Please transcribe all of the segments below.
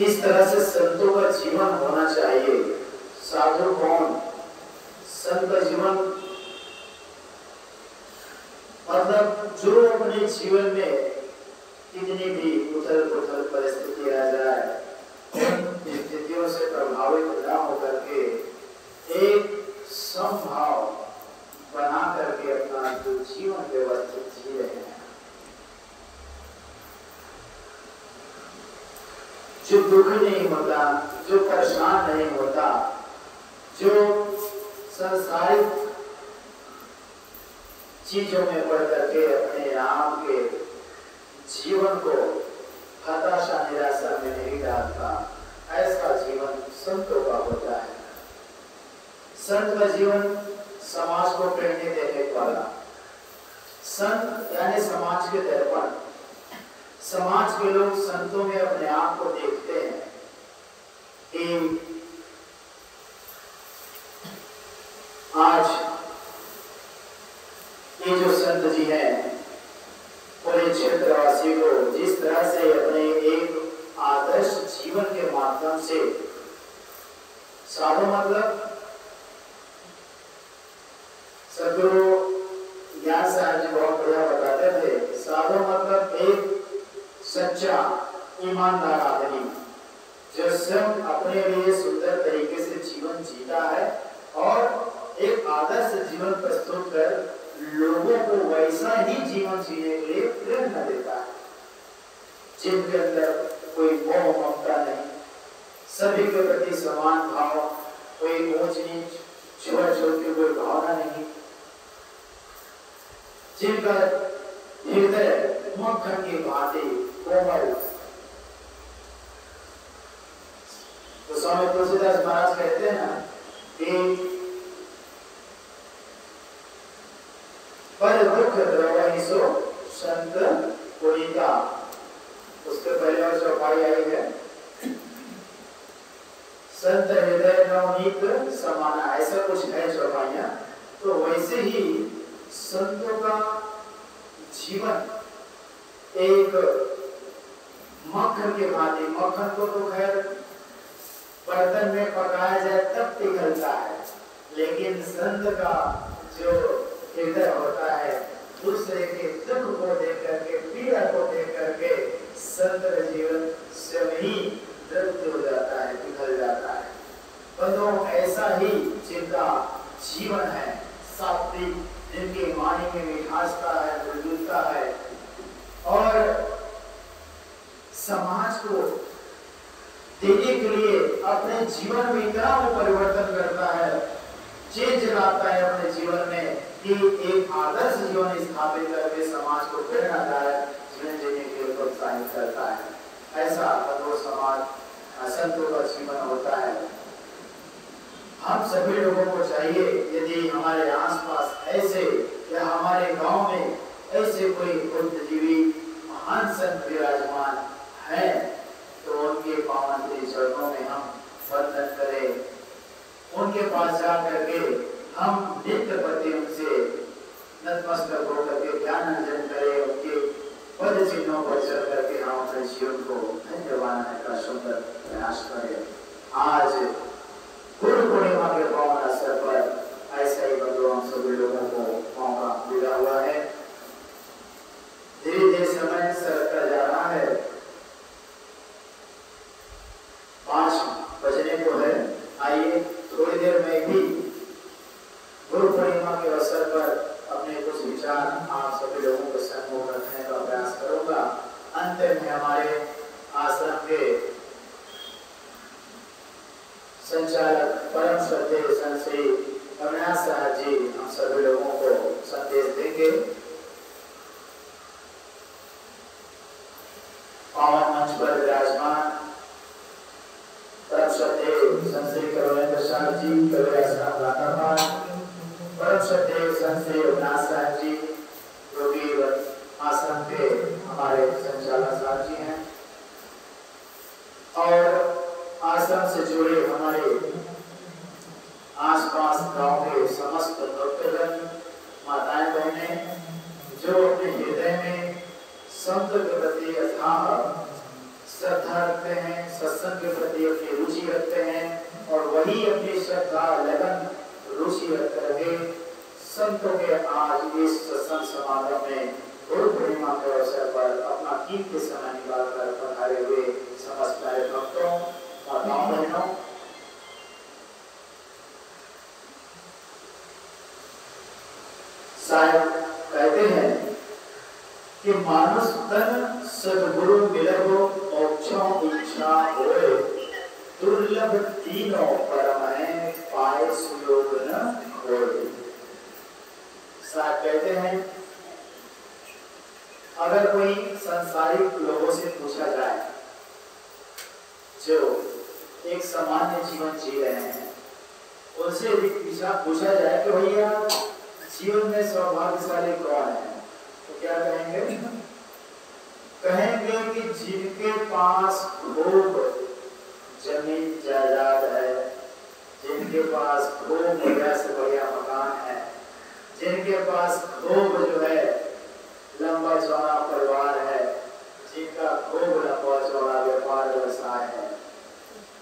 किस तरह से संतों का जीवन होना चाहिए। साधु कौन, संत का जीवन मतलब जो अपने जीवन में कितनी भी उथल पुथल परिस्थिति आ जाए, स्थितियों से प्रभावित न होकर के एक समभाव बना करके अपना जो जीवन व्यवस्थित जी रहे हैं, जो दुख नहीं होता, जो परेशान नहीं होता, जो संसारिक चीजों में बढ़ करके अपने आप के जीवन को हताशा निराशा में नहीं डालता, ऐसा जीवन संतों का होता है। संत का जीवन समाज को प्रेरणा देने वाला, संत यानी समाज के दर्पण। समाज के लोग संतों में अपने आप को देखते हैं कि आज ये जो संत जी हैं पूरे क्षेत्रवासी को जिस तरह से अपने एक आदर्श जीवन के माध्यम से, साधु मतलब सदगुरु ज्ञान साहब जी बहुत बढ़िया बताते थे, साधु मतलब एक सच्चा ईमानदार आदमी जो स्वयं अपने लिए सुंदर तरीके से जीवन जीता है और एक आदर्श जीवन प्रस्तुत कर लोगों को वैसा ही जीवन जीने के लिए प्रेरणा देता है, जिनके अंदर कोई मोह ममता नहीं, सभी के प्रति समान भाव, कोई ऊंच नीच छुआ छूत की कोई भावना नहीं, जिनका हृदय मक्खन की भांति कोमल। तो स्वामी तुलसीदास महाराज कहते हैं ना कि पर दुख द्रवहि सो संत पुनीता, उसके पहले और चौपाई आई है, संत हृदय नवनीत समाना, ऐसा कुछ है चौपाइयां। तो वैसे ही संतों का जीवन एक मक्खन के भांति, मक्खन को तो खैर बर्तन में पकाया जाए तब पिघलता है, लेकिन संत का जो हृदय होता है दूसरे के दुख को देख करके, पीड़ा को देख करके संत का जीवन स्वयं ही द्रवित हो जाता है, पिघल जाता है। तो ऐसा ही जिनका जीवन है सात्विक, जिनकी वाणी में मिठासता है, मृदुता है और समाज को देने के लिए अपने जीवन में इतना वो परिवर्तन करता है, चेंज लाता है अपने जीवन में कि एक आदर्श जीवन स्थापित करके समाज को प्रेरणादायक जीवन जीने के लिए प्रोत्साहित करता है। ऐसा कठोर समाज संतों का जीवन होता है। हम सभी लोगों को चाहिए, यदि हमारे आसपास ऐसे या हमारे गांव में ऐसे कोई बुद्धिजीवी महान संत विराजमान हैं, तो उनके पावन श्री चरणों में हम वंदन करें, उनके पास जा करके हम नित्य प्रति उनसे नतमस्तक होकर के ज्ञान अर्जन करें, उनके पद चिन्हों पर चल करके हम अपने जीवन को धन्य बनाने का सुंदर प्रयास करें। आज गुरु पूर्णिमा के पावन अवसर पर ऐसा ही बंधु हम सभी लोगों को मौका मिला हुआ है। धीरे धीरे समय सरकता जा रहा है, 5 बजने को है। आइए थोड़ी देर में भी गुरु पूर्णिमा के अवसर पर अपने कुछ विचार आप सभी लोगों के सम्मुख रखने का प्रयास करूंगा। अंत में हमारे आश्रम के संचालक परम श्रद्धेय संत श्री अविनाश साहब जी हम सभी लोगों को संदेश देंगे। पावन मंच पर विराजमान परम श्रद्धेय संत श्री करुणेंद्र साहब जी, परम श्रद्धेय संत श्री अविनाश साहब जी जो कि आश्रम के हमारे संचालक साहब जी हैं, और आश्रम से जुड़े हमारे आसपास गांव के समस्त भक्तगण, माताएं बहनें जो अपने हृदय में संत के प्रति अथाह श्रद्धा रखते हैं, सत्संग के प्रति अपनी रुचि रखते हैं और वही अपनी श्रद्धा लगन रुचि रखते रहे। संतों के आज इस सत्संग समागम में गुरु पूर्णिमा के अवसर पर अपना कीमती समय निकालकर पधारे हुए समस्त प्यारे भक्तों, माताओं, बहनों, साहब कहते हैं कि मानुष तन सद्गुरु मिलबो मोक्षों इच्छा होए, दुर्लभ तीनों परम है पाए सुयोग न होए। साहब कहते हैं अगर कोई संसारिक लोगों से पूछा जाए जो एक सामान्य जीवन जी रहे हैं, उनसे पूछा जाए कि भैया जीवन में सौभाग्यशाली कौन है, तो क्या कहेंगे? कहेंगे कि जिनके पास खूब जमीन जायदाद है, जिनके पास खूब बढ़िया से बढ़िया मकान है, जिनके पास खूब जो है लंबा चौड़ा परिवार है, जिनका खूब लंबा चौड़ा व्यापार व्यवसाय है,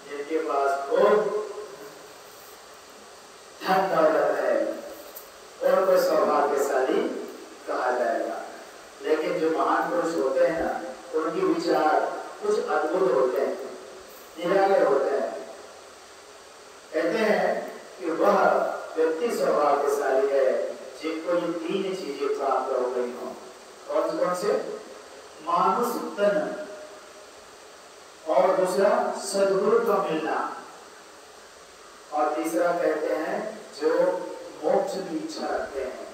जिनके पास खूब धन दौलत है, उनको सौभाग्यशाली कहा जाएगा। लेकिन जो महान पुरुष होते हैं ना, उनके विचार कुछ अद्भुत होते हैं, निराले होते हैं। कहते हैं कि वह व्यक्ति सौभाग्यशाली है जिनको ये तीन चीजें प्राप्त हो गई हों। कौन कौन से? मानुष तन, और दूसरा सद्गुरु का मिलना, और तीसरा कहते हैं जो मोक्ष की इच्छा रखते हैं,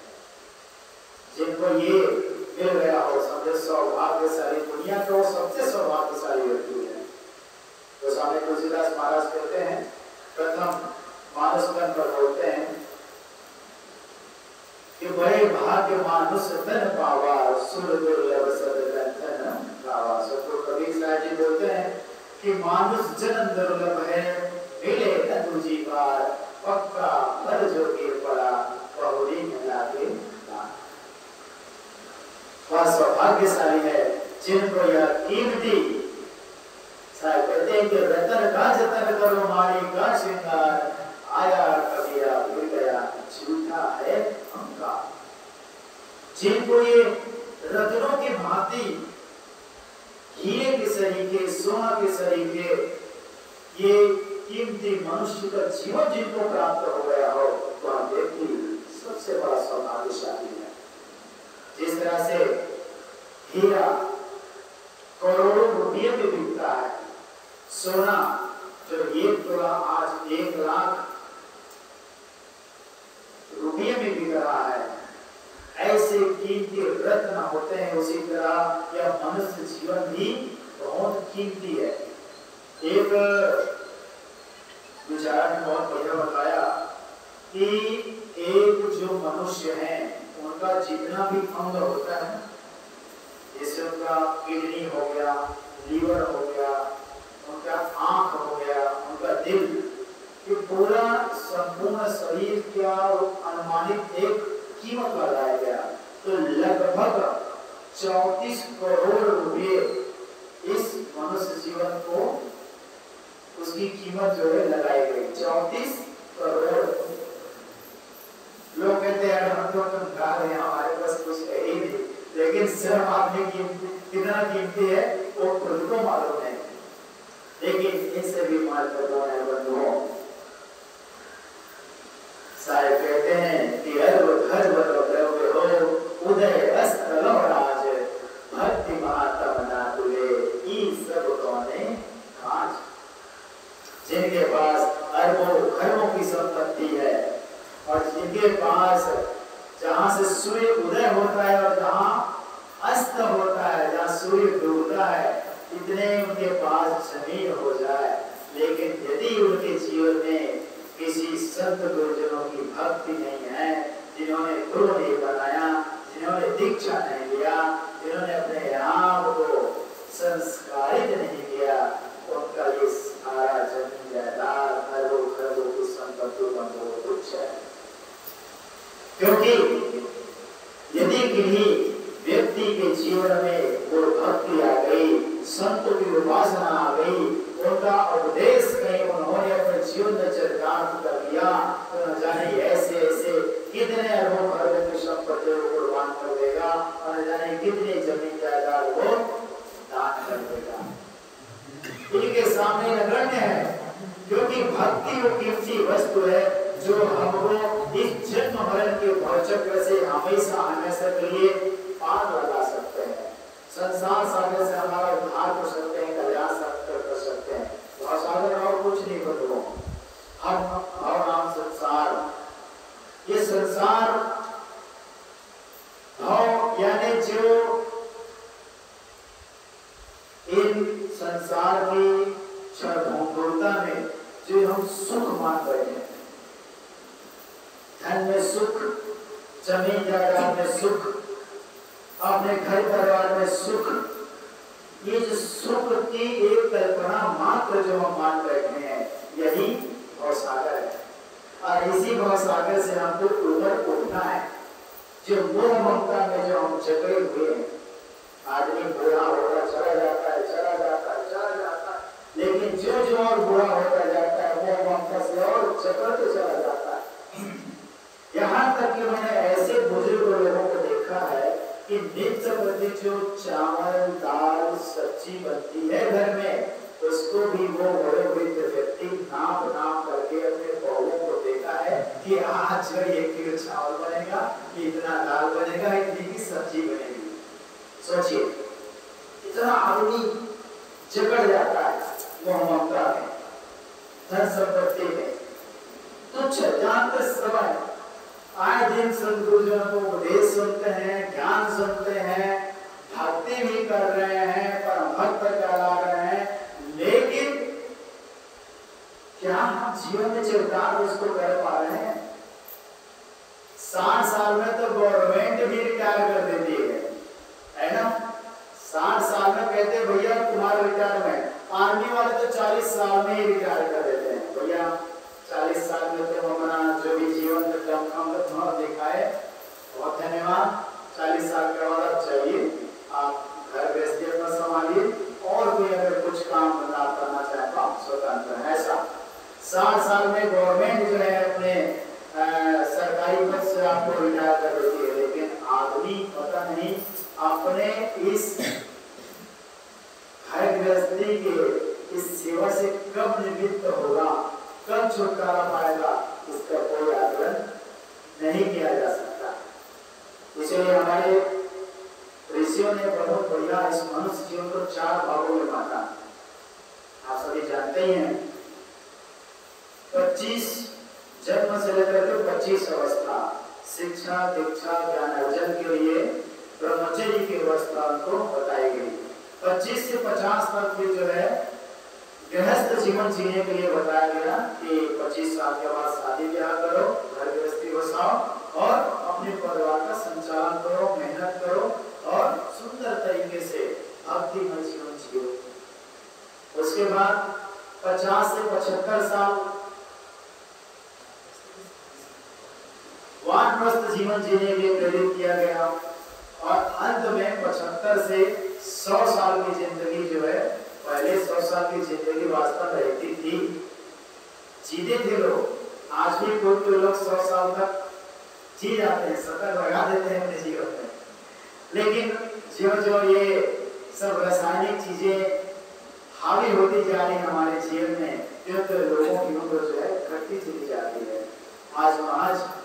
जिनको ये मिल गया हो, समझे सौभाग्यशाली, दुनिया का वो सबसे सौभाग्यशाली व्यक्ति है। तो स्वामी तुलसीदास महाराज कहते हैं, प्रथम मानुष तन पर बोलते हैं कि बड़े भाग्य मानुष तन पावा, सुर दुर्लभ सदगंतन गावा। सतगुरु कबीर साहब जी बोलते हैं कि मानुष जन्म दुर्लभ है, मिले न दूजी बार, पक्का फल जो के पड़ा, बहुरी मिला के दान। वह सौभाग्यशाली है जिनको यह कीमती, साहब कहते हैं कि रतन का जतन करो मारी का श्रृंगार, आया कबीरा भूल गया झूठा है अहंकार। जिनको ये रत्नों की भांति, हीरे के सरीखे, सोना के सरीखे, ये कीमती मनुष्य का जीवन जिनको प्राप्त हो गया हो, वह व्यक्ति सबसे बड़ा सौभाग्यशाली है। जिस तरह से हीरा करोड़ों रुपये में बिकता है, सोना जो 1 तोला आज 1 लाख रुपये में बिक रहा है, ऐसे कीमती रत्न होते हैं। उसी तरह यह मनुष्य जीवन भी बहुत कीमती है। एक विचार ने बहुत बढ़िया बताया कि एक जो मनुष्य है, उनका जितना भी अंग होता है, जैसे उनका किडनी हो गया, लीवर हो गया, उनका आंख हो गया, उनका दिल, ये पूरा संपूर्ण शरीर का अनुमानित एक कीमत लगाया गया, तो लगभग 34 करोड़ रुपए इस मनुष्य जीवन को उसकी कीमत जो है लगाई गई। 34 करोड़। लोग कहते हैं हम तो गा रहे हैं, हमारे पास कुछ है ही नहीं, लेकिन सिर्फ आपने कितना कीमती है वो खुद को मालूम है। लेकिन इससे भी महत्वपूर्ण है बंधुओं, साहब कहते हैं कि हर द्रव्य हो, उदय अस्त राज, भक्ति महात्म ना तुले, ई सब कौने काज। जिनके पास अरबों खरबों की संपत्ति है और जिनके पास जहां से सूर्य उदय होता है और जहां अस्त होता है, जहां सूर्य डूबता है, इतने उनके पास जमीन हो जाए, लेकिन यदि उनके जीवन में किसी संत गुरुजनों की भक्ति नहीं है, जिन्होंने गुरु नहीं बनाया, जिन्होंने दीक्षा नहीं लिया, जिन्होंने अपने आप को संस्कारित नहीं किया, उनका ये सारा जमीन जायदाद अरबों खरबों की संपत्ति का बहुत तुच्छ है। क्योंकि यदि किसी व्यक्ति के जीवन में वो भक्ति आ गई, संतों की उपासना आ गई, उनका उपदेश कहीं उन्होंने अपने जीवन में चरितार्थ कर दिया, तो न जाने ऐसे ऐसे कितने अरबों खरबों की संपत्ति को कुर्बान कर देगा और न जाने कितने जमीन जायदाद वो दान कर देगा। इनके सामने नगण्य है, क्योंकि भक्ति वो कीमती वस्तु है जो हमको इस जन्म मरण के भवचक्र से हमेशा हमेशा के लिए पार लगा सकते हैं। संसार सागर से हमारा उद्धार कर सकते हैं, कल्याण कर सकते हैं। भव सागर और कुछ नहीं बदलो, हम भव नाम संसार, ये संसार भव यानी जो इन संसार की क्षणभंगुरता में जो हम सुख मान रहे हैं, धन में सुख, जमीन जायदाद में सुख, अपने घर परिवार में सुख, ये जो सुख की एक कल्पना मात्र जो हम मान बैठे हैं, यही भवसागर है। और इसी भवसागर से हमको ऊपर उठना है। जो मोह ममता में जो हम जकड़े हुए हैं, आदमी बूढ़ा होता चला जाता है, चला जाता है, चला जाता है, लेकिन जो और बूढ़ा होता जाता है मोह ममता से और जकड़ते चला जाता है। यहाँ तक कि मैंने ऐसे बुजुर्ग लोगों को देखा है कि नित्य प्रति जो चावल दाल सब्जी बनती है घर में, उसको भी वो बड़े वृद्ध व्यक्ति नाप नाप करके अपने बहुओं को देखा है कि आज 1 किलो चावल बनेगा, इतना दाल बनेगा, इतनी की सब्जी बनेगी। सोचिए, इतना आदमी जकड़ जाता है मोह ममता में, धन संपत्ति में, तुच्छ जानते समय आए दिन संत गुरुजनों को उपदेश सुनते हैं, ज्ञान सुनते हैं, भक्ति भी कर रहे हैं, परम भक्त कहला रहे हैं, लेकिन क्या हम जीवन में चरितार्थ उसको कर पा रहे हैं? 60 साल में तो गवर्नमेंट भी रिटायर कर देती है ना? 60 साल में कहते भैया तुम्हारा रिटायरमेंट, आर्मी वाले तो 40 साल में ही रिटायर कर देते हैं। भैया 40 साल में तो अपना जो भी जीवन में दिखाए, बहुत धन्यवाद। 40 साल के बाद आप चाहिए, आप घर गृहस्थी अपना संभालिए, और कोई अगर कुछ काम धंधा करना चाहे तो आप स्वतंत्र हैं। ऐसा 60 साल में गवर्नमेंट जो है अपने सरकारी पद से आपको रिटायर कर देती है, लेकिन आदमी पता नहीं अपने इस घर गृहस्थी के इस सेवा से कब निवृत्त होगा, कब छुटकारा पाएगा, इसका कोई आकलन नहीं किया जा सकता। इसलिए हमारे ऋषियों ने बहुत बढ़िया इस मनुष्य जीवन को 4 भागों में बांटा। आप सभी जानते ही हैं, 25 जन्म से लेकर के 25 अवस्था शिक्षा दीक्षा ज्ञान अर्जन के लिए ब्रह्मचर्य की अवस्था को बताई गई। 25 से 50 तक भी जो है गृहस्थ जीवन जीने के लिए बताया गया कि 25 साल के बाद शादी ब्याह करो, घर गृहस्थी बसाओ और अपने परिवार का संचालन करो, मेहनत करो और सुंदर तरीके से भक्तिमय जीवन जियो। उसके बाद 50 से 75 साल वानप्रस्थ जीवन जीने के लिए प्रेरित किया गया और अंत में 75 से 100 साल की जिंदगी जो है, पहले 100 साल की जिंदगी वास्तव में रहती थी, जीते थे लोग। आज भी कोई लोग 100 साल तक जी जाते हैं, सत्तर लगा देते हैं अपने जीवन में, लेकिन जो ये सब रासायनिक चीजें हावी होती जा रही है हमारे जीवन में, तो लोगों की उम्र जो है घटती चली जाती है। आज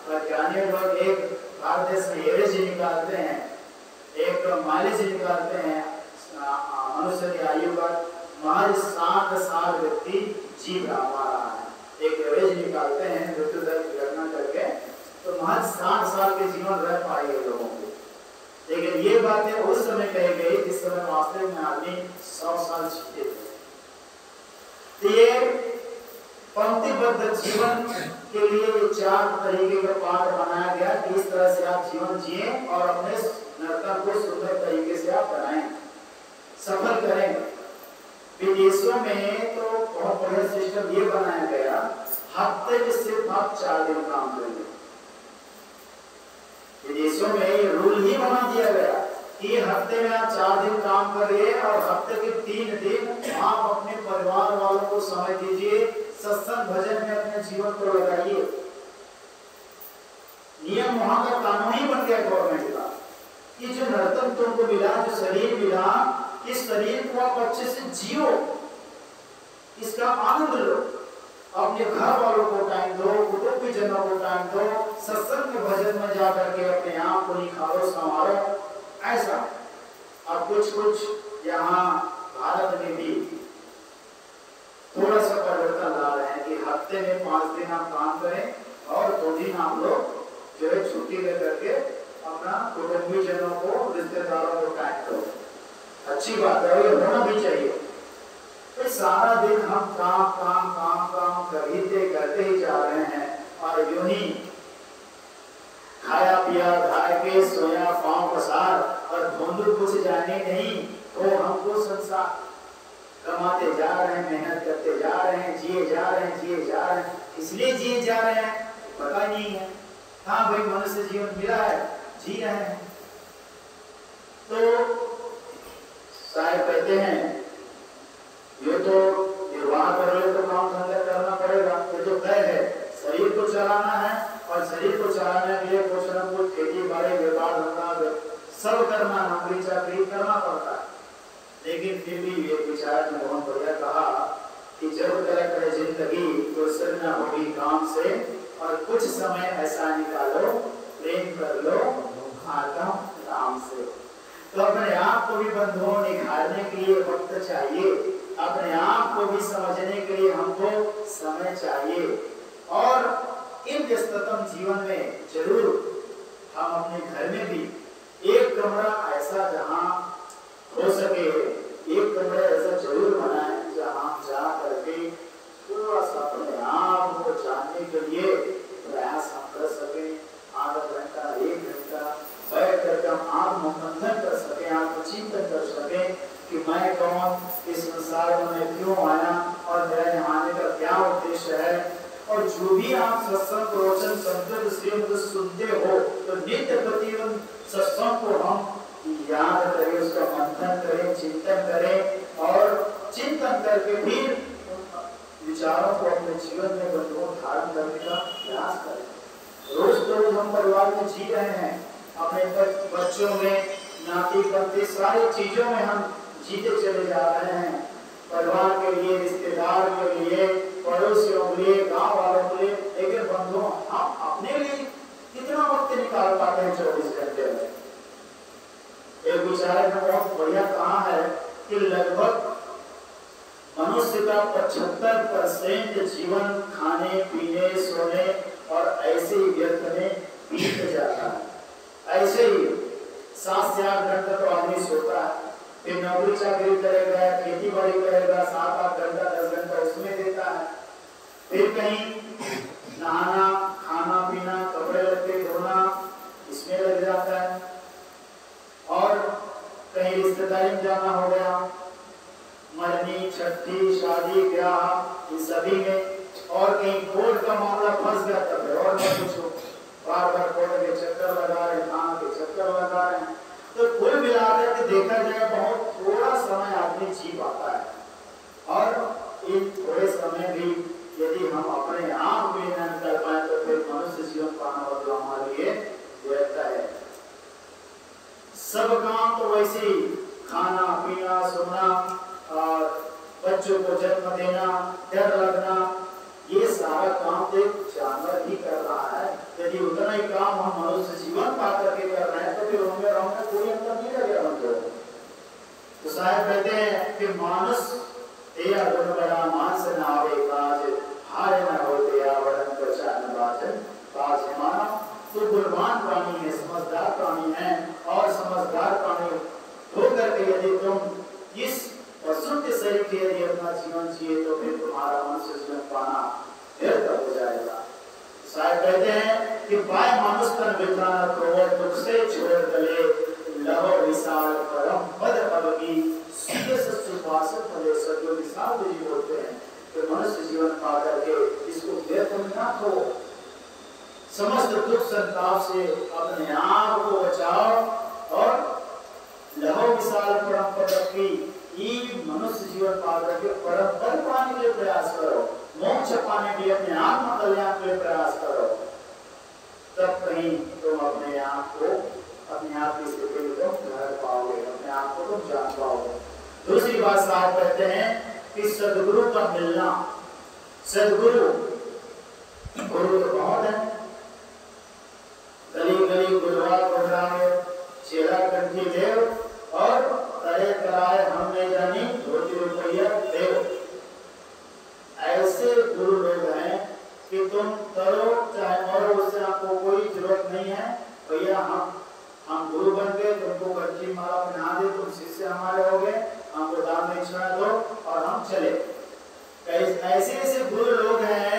वैज्ञानिक लोग एक भारत देश में एवरेज निकालते हैं, एक माइलेज निकालते हैं मनुष्य की आयु का, महज 60 साल व्यक्ति जी पा रहा है। एक एवरेज निकालते हैं मृत्यु दर की गणना करके, तो महज 60 साल के जीवन रह पाए लोगों को। लेकिन ये बातें उस समय कही गई जिस समय वास्तव में आदमी 100 साल जीते थे। तो ये पंक्तिबद्ध जीवन के लिए 4 तरीके का पाठ बनाया गया कि इस तरह से आप जीवन जिए और अपने नर्तन को सुंदर तरीके से आप बनाएं, सफल करें। विदेशों में तो बहुत बड़ा सिस्टम ये बनाया गया, हफ्ते में सिर्फ आप 4 दिन काम करेंगे। विदेशों में ये रूल ही बना दिया गया कि हफ्ते में आप 4 दिन काम करिए और हफ्ते के 3 दिन आप अपने परिवार वालों को समय दीजिए, सत्संग भजन में अपने जीवन को लगाइए। नियम वहां का कानून ही बन गया गवर्नमेंट का कि जो नर्तन तुमको मिला, जो शरीर मिला, इस शरीर को आप अच्छे से जियो, इसका आनंद लो, अपने घर वालों को टाइम दो, कुटुंबीजनों को टाइम दो, सत्संग के भजन में जाकर के अपने आप को निखारो, संवारो। ऐसा अब कुछ यहाँ भारत में भी थोड़ा सा परिवर्तन ला रहे हैं कि हफ्ते में 5 दिन आप काम करें और 2 दिन आप लोग जो है छुट्टी लेकर के अपना कुटुंबीजनों को, रिश्तेदारों को टाइम दो। अच्छी बात है, ये होना भी चाहिए। तो सारा दिन हम काम काम काम काम करते ही जा रहे हैं और यूं ही खाया पिया खा के सोया पांव पसार और धुंधु कुछ जाने नहीं, तो हमको संसार कमाते जा रहे हैं, मेहनत करते जा रहे हैं, जिए जा रहे हैं, इसलिए जिए जा रहे हैं पता नहीं है। हाँ भाई, मनुष्य जीवन मिला है, जी रहे हैं। तो शायद कहते हैं ये तो निर्वाह कर रहे तो काम धंधा करना पड़ेगा, ये तो तय है, शरीर को चलाना है और शरीर को चलाने के लिए कुछ न कुछ खेती बाड़ी, व्यापार धंधा सब करना, नौकरी चाकरी करना पड़ता है। लेकिन फिर भी ये विचार ने बहुत बढ़िया कहा कि जब तक करे जिंदगी तो सरना होगी काम से, और कुछ समय ऐसा निकालो, प्रेम कर लो आत्म राम से। तो अपने आप को भी बंधुओं निखारने के लिए वक्त चाहिए, अपने आप को भी समझने के लिए हमको समय चाहिए। और इन व्यस्ततम जीवन में जरूर हम अपने घर में भी एक कमरा ऐसा जहां हो सके, एक कमरा ऐसा जरूर बनाएं जहां जा करके थोड़ा सा अपने आप को जानने के लिए प्रयास हम कर सके। आधा घंटा 1 घंटा बैठ करके हम आत्ममंथन कर सके, आत्मचिंतन कर सके कि मैं कौन, इस संसार में मैं क्यों आया और मेरा यहाँ आने का क्या उद्देश्य है। और जो भी आप सत्संग प्रवचन संत श्रीमत सुनते हो तो नित्य प्रतिदिन सत्संग को हम याद करें, उसका मंथन करें, चिंतन करें और चिंतन करके फिर विचारों को अपने जीवन में बंधुओं धारण करने का प्रयास करें। रोज तो हम परिवार में जी रहे हैं, अपने बच्चों में, नाती पति सारी चीजों में हम जीते चले जा रहे हैं। परिवार के लिए, रिश्तेदार के लिए, पड़ोसियों के लिए, गांव वालों के लिए, लेकिन बंधुओं हम अपने लिए कितना वक्त निकाल पाते हैं 24 घंटे में। एक विचारक ने बहुत बढ़िया कहा है कि लगभग मनुष्य का 75% जीवन खाने पीने सोने और ऐसे ही व्यर्थ में बीत जाता है। ऐसे ही 7 से 8 घंटे तो आदमी सोता है, फिर नौकरी चाकरी करेगा, खेती बाड़ी करेगा, 7-8 घंटा 10 घंटा उसमें देता है, फिर कहीं नहाना खाना पीना कपड़े लत्ते धोना इसमें लग जाता है, और कहीं रिश्तेदारी में जाना हो गया, मरनी छठी शादी ब्याह इन सभी में, और कहीं कोर्ट का मामला फंस गया तब और न पूछो, बार बार कोर्ट के चक्कर लगा रहे, थाना के चक्कर लगा रहे हैं। तो कुल मिलाकर के देखा जाए बहुत थोड़ा समय आदमी जी पाता है, और इन थोड़े समय भी यदि हम अपने आप में न कर पाए तो फिर मनुष्य जीवन पाना मतलब हमारे लिए व्यर्थ है। सब काम तो वैसे ही खाना पीना सोना और बच्चों को जन्म देना, डर लगना, ये सारा काम तो जानवर ही कर रहा है। यदि उतना ही काम हम मनुष्य जीवन पा करके कर रहे हैं तो फिर उनमें रहने कोई अंतर नहीं लगेगा हमको। तो शायद कहते हैं कि मानस तेरा गुण बड़ा मानस न आवे काज, हारे न हो तेरा वरन प्रचा न बाजन बाज माना। तो गुणवान प्राणी है, समझदार प्राणी है, और समझदार प्राणी होकर के यदि तुम इस पशु के शरीर के यदि अपना जीवन जिए तो फिर तुम्हारा मनुष्य जीवन पाना व्यर्थ हो जाएगा। शायद कहते हैं कि बाय मानुष तन बिताना क्रोध दुख से छोड़ गले, लहो विशाल परम पद अबगी सीधे सुपास फले सत्यो विशाल जी बोलते हैं कि मनुष्य जीवन पा करके इसको व्यर्थ ना हो, समस्त दुख संताप से अपने आप को बचाओ और विशाल परम पद की ये मनुष्य जीवन पा करके परम पद पाने के लिए प्रयास करो, मोक्ष पाने के लिए, अपने आत्म कल्याण के लिए प्रयास करो, तब कहीं तुम अपने आप को, अपने आप की स्थिति को घर पाओगे, अपने आप को तुम जान पाओगे। दूसरी बात साहब कहते हैं कि सदगुरु का मिलना, सदगुरु गुरु तो बहुत है, गली गली गुरुआ गुरुराए, चेला कंठी देव और करे कराए हम नहीं जानी धोती रुपया देव। ऐसे गुरु लोग हैं कि तुम करो चाहे और उससे आपको कोई जरूरत नहीं है, भैया हम गुरु बन गए, तुमको कच्ची माला पहना दे, तुम शिष्य हमारे हो गए, हमको दान दक्षिणा दो और हम चले। ऐसे ऐसे गुरु लोग हैं,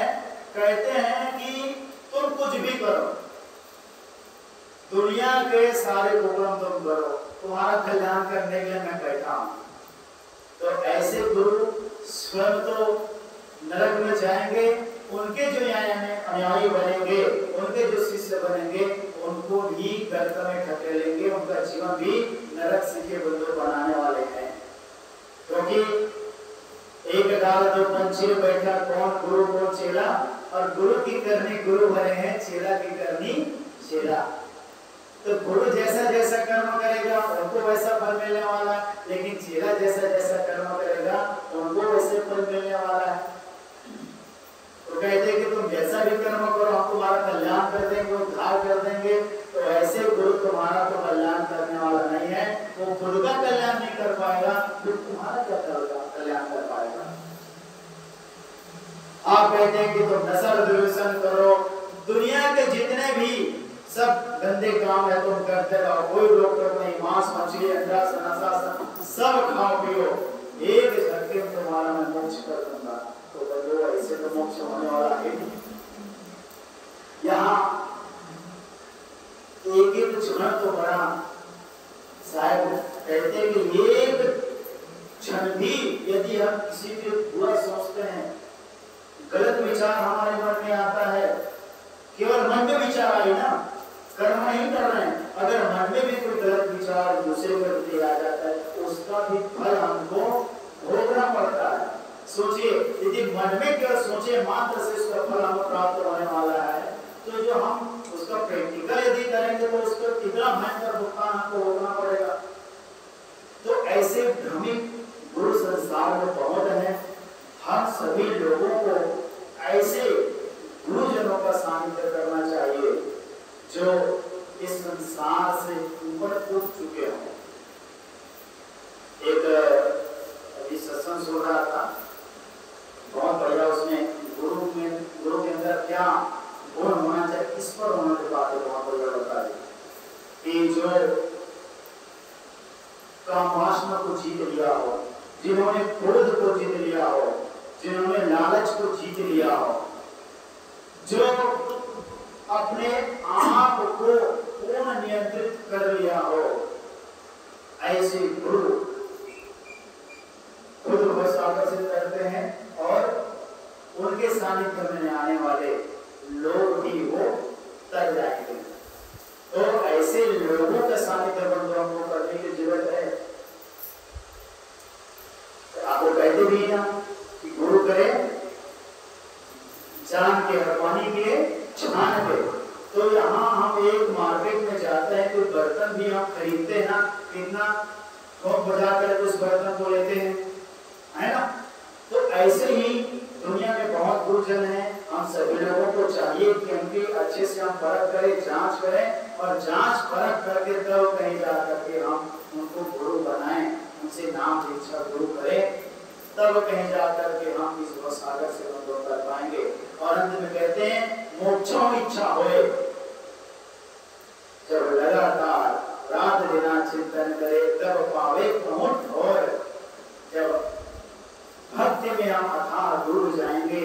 कहते हैं कि तुम कुछ भी करो, दुनिया के सारे प्रोग्राम तुम करो, तुम्हारा कल्याण करने के लिए मैं बैठा हूं। तो ऐसे गुरु स्वयं तो नरक में जाएंगे, उनके जो अनुयायी बनेंगे, उनके जो शिष्य बनेंगे, उनको भी गर्त में ढकेलेंगे, उनका जीवन भी नरक के बंधु बनाने वाले हैं। क्योंकि एक डाल दो पंछी बैठा, कौन गुरु कौन चेला, और गुरु की करनी गुरु बने हैं, चेला की करनी चेला। तो गुरु जैसा जैसा कर्म करेगा उनको वैसा फल मिलने वाला है, लेकिन चेला जैसा जैसा कर्म करेगा उनको वैसे फल मिलने वाला है। तो कहते कि तुम जैसा भी कर्म करो हम तुम्हारा कल्याण कर देंगे, उद्धार कर देंगे। तो ऐसे गुरु तुम्हारा तो कल्याण करने वाला नहीं है, वो खुद का कल्याण नहीं कर पाएगा, तो तुम्हारा क्या कल्याण कर पाएगा। आप कहते हैं कि तुम नस्ल दुर्व्यसन करो, दुनिया के जितने भी सब गंदे काम है तुम करते रहो, कोई रोक टोक नहीं, मांस मछली अंडा नशा सब खाओ पियो, एक झटके में तुम्हारा मैं मोक्ष कर दूंगा। तो बोलो ऐसे तो मोक्ष होने वाला है नहीं। यहाँ एक एक क्षण तो बड़ा साहब कहते हैं कि एक क्षण भी यदि हम किसी के बुरा सोचते हैं, गलत विचार हमारे मन में आता है, केवल मन में विचार आई ना, कर्म नहीं कर रहे हैं, अगर मन में भी कोई गलत विचार दूसरे के प्रति आ जाता है, उसका भी फल हमको भोगना पड़ता है। सोचिए यदि मन में केवल सोचे मात्र से उसका फल हमें प्राप्त होने वाला है, तो जो हम उसका प्रैक्टिकल यदि करेंगे तो उसका कितना भयंकर भुगतान हमको भोगना पड़ेगा। तो ऐसे भ्रमित गुरु संसार में बहुत है। हम सभी लोगों को ऐसे गुरुजनों का सानिध्य करना चाहिए जो इस संसार से ऊपर उठ चुके हों। एक अभी सत्संग सुन रहा था, बहुत बढ़िया, उसमें गुरु के अंदर क्या गुण होना चाहिए, इस पर उन्होंने बातें बहुत बढ़िया बता दी कि जो कामवासना को जीत लिया हो, जिन्होंने क्रोध को जीत लिया हो, जिन्होंने लालच को जीत लिया हो, जो अपने आप को पूर्ण नियंत्रित कर लिया हो, ऐसे गुरु खुद बस आकर्षित करते हैं और उनके सानिध्य में आने वाले लोग भी वो तर जाएंगे। तो ऐसे लोगों का सानिध्य बंधु हमको करने की जरूरत है। तो आपको कहते भी ना कि गुरु करे जान के हरवानी के छान के। तो यहाँ हम एक मार्केट में जाते हैं, कोई बर्तन भी हम खरीदते हैं ना, कितना थोक बजा कर उस बर्तन को लेते हैं, है ना। तो ऐसे ही दुनिया में बहुत गुरुजन हैं, हम सभी लोगों को चाहिए कि उनकी अच्छे से हम परख करें, जांच करें, और जांच परख करके तब कहीं जा करके हम उनको गुरु बनाएं, उनसे नाम दीक्षा गुरु करें, तब कहीं जा करके हम इस भवसागर से अनुभव कर पाएंगे। और अंत में कहते हैं मोक्षों इच्छा होए, जब लगातार रात दिन चिंतन करे तब पावे प्रमुख, और जब भक्ति में हम अथाह दूर जाएंगे,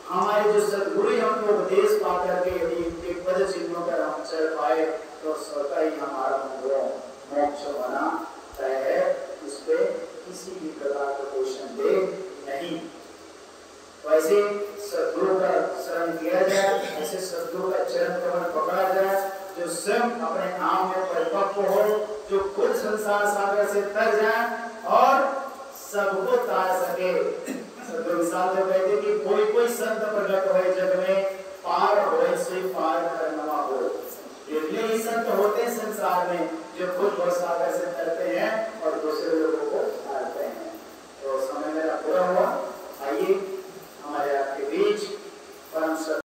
हमारे जो सदगुरु हमको उपदेश पा करके यदि इनके पद चिन्हों पर हम चल पाए तो स्वतः ही हमारा मोक्ष बना तय है। इस पे किसी भी प्रकार का कोई संदेह नहीं। वैसे सदगुरु का शरण किया जाए, ऐसे सदगुरु का चरण कमल पकड़ा जाए, जो स्वयं अपने आप में परिपक्व हो, जो खुद संसार सागर से तर जाए और सबको तार सके। सदगुरु विशाल देव कहते कि कोई संत प्रगट होए जग में, पार होए सोई पार करनवा हो। इतने ही संत होते हैं संसार में जो खुद भव सागर से तरते हैं